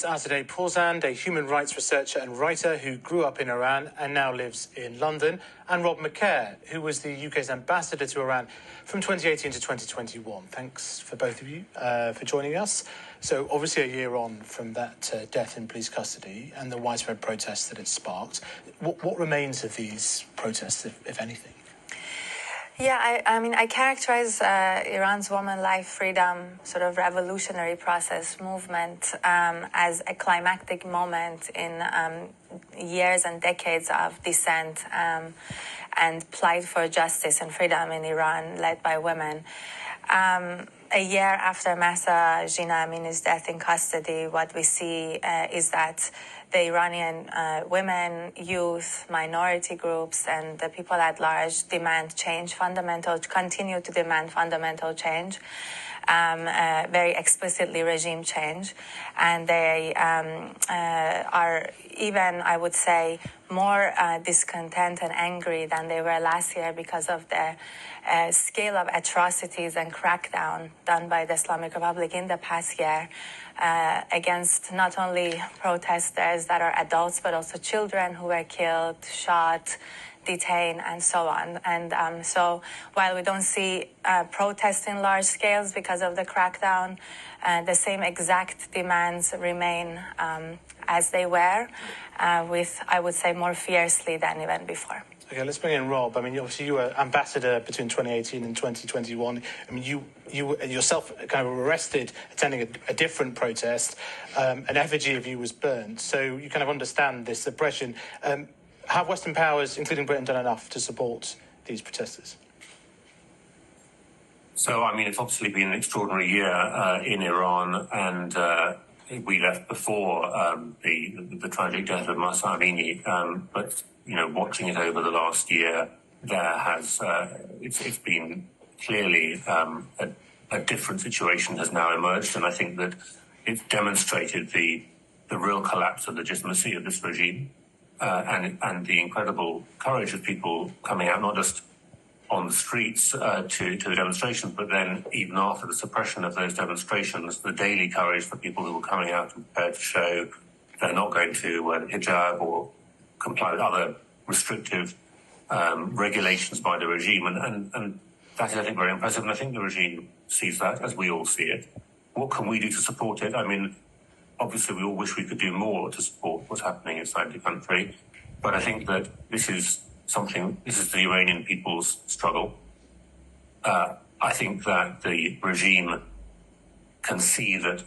Azadeh Pourzand, a human rights researcher and writer who grew up in Iran and now lives in London, and Rob McCare, who was the UK's ambassador to Iran from 2018 to 2021. Thanks for both of you for joining us. So obviously a year on from that death in police custody and the widespread protests that it sparked, what remains of these protests, if anything? Yeah, I characterize Iran's woman life freedom sort of revolutionary process movement as a climactic moment in years and decades of dissent and plight for justice and freedom in Iran led by women. A year after Mahsa Amini's death in custody, what we see is that the Iranian women, youth, minority groups, and the people at large demand change, continue to demand fundamental change, very explicitly regime change. And they are even, I would say, more discontent and angry than they were last year because of the scale of atrocities and crackdown done by the Islamic Republic in the past year against not only protesters that are adults, but also children who were killed, shot, detained, and so on. And so while we don't see protests in large scales because of the crackdown, the same exact demands remain as they were, with, I would say, more fiercely than even before. Okay, let's bring in Rob. I mean, obviously you were ambassador between 2018 and 2021. I mean, you yourself kind of arrested attending a different protest. An effigy of you was burned. So you kind of understand this oppression. Have Western powers, including Britain, done enough to support these protesters? So, I mean, it's obviously been an extraordinary year in Iran, and we left before the tragic death of Mahsa Amini. But, you know, watching it over the last year, there has it's been clearly a different situation has now emerged, and I think that it's demonstrated the real collapse of legitimacy of this regime. And the incredible courage of people coming out, not just on the streets to the demonstrations, but then even after the suppression of those demonstrations, the daily courage for people who were coming out and prepared to show they're not going to wear the hijab or comply with other restrictive regulations by the regime. And that is, I think, very impressive. And I think the regime sees that, as we all see it. What can we do to support it? I mean, obviously, we all wish we could do more to support what's happening inside the country. But I think that this is the Iranian people's struggle. I think that the regime can see that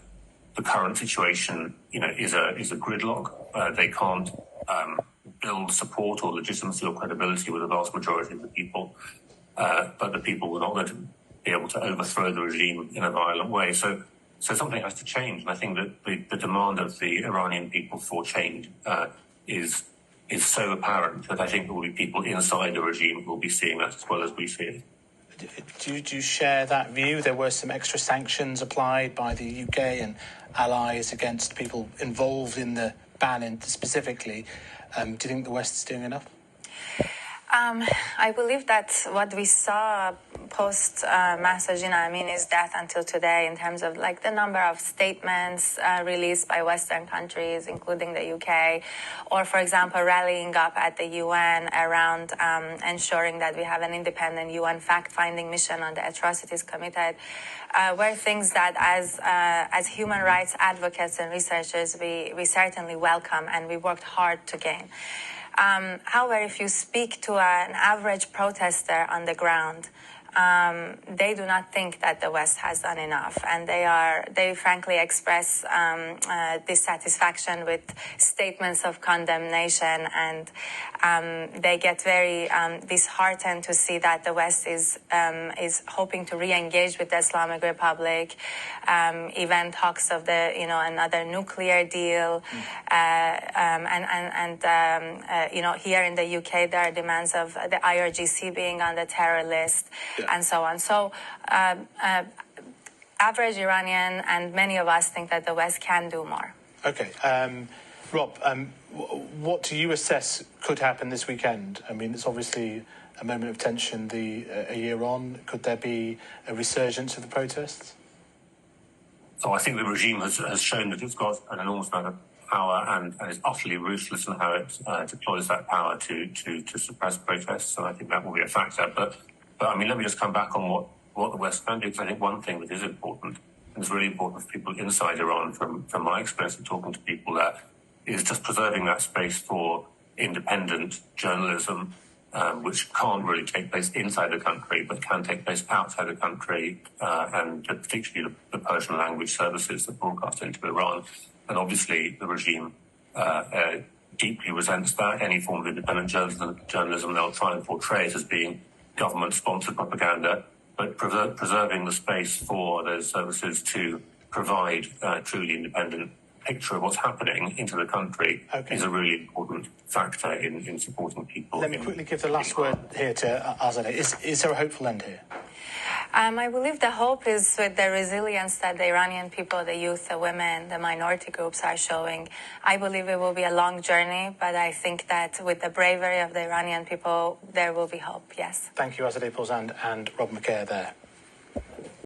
the current situation, you know, is a gridlock. They can't build support or legitimacy or credibility with the vast majority of the people. But the people were not going to be able to overthrow the regime in a violent way. So something has to change, and I think that the demand of the Iranian people for change is so apparent that I think there will be people inside the regime who will be seeing that as well as we see it. Do you share that view? There were some extra sanctions applied by the UK and allies against people involved in the ban specifically. Do you think the West is doing enough? I believe that what we saw post Mahsa Amini's death until today, in terms of like the number of statements released by Western countries, including the UK, or for example rallying up at the UN around ensuring that we have an independent UN fact-finding mission on the atrocities committed, were things that as human rights advocates and researchers we certainly welcome and we worked hard to gain. However, if you speak to an average protester on the ground, they do not think that the West has done enough, and they frankly express dissatisfaction with statements of condemnation, and they get very disheartened to see that the West is hoping to re-engage with the Islamic Republic, even talks of another nuclear deal, here in the UK there are demands of the IRGC being on the terror list. Yeah. And so on. So average Iranian and many of us think that the West can do more. Okay. Rob, what do you assess could happen this weekend? I mean, it's obviously a moment of tension a year on. Could there be a resurgence of the protests? So I think the regime has shown that it's got an enormous amount of power and is utterly ruthless in how it deploys that power to suppress protests, and I think that will be a factor. But I mean, let me just come back on what the West can do, because I think one thing that is important, and it's really important for people inside Iran, from my experience of talking to people there, is just preserving that space for independent journalism, which can't really take place inside the country, but can take place outside the country, and particularly the Persian language services that broadcast into Iran. And obviously, the regime deeply resents that. Any form of independent journalism, they'll try and portray it as being government-sponsored propaganda, but preserving the space for those services to provide a truly independent picture of what's happening into the country is a really important factor in supporting people. Let me quickly give the last word here to Azadeh. Is there a hopeful end here? I believe the hope is with the resilience that the Iranian people, the youth, the women, the minority groups are showing. I believe it will be a long journey, but I think that with the bravery of the Iranian people, there will be hope, yes. Thank you, Azadeh Pourzand and Rob McKay there.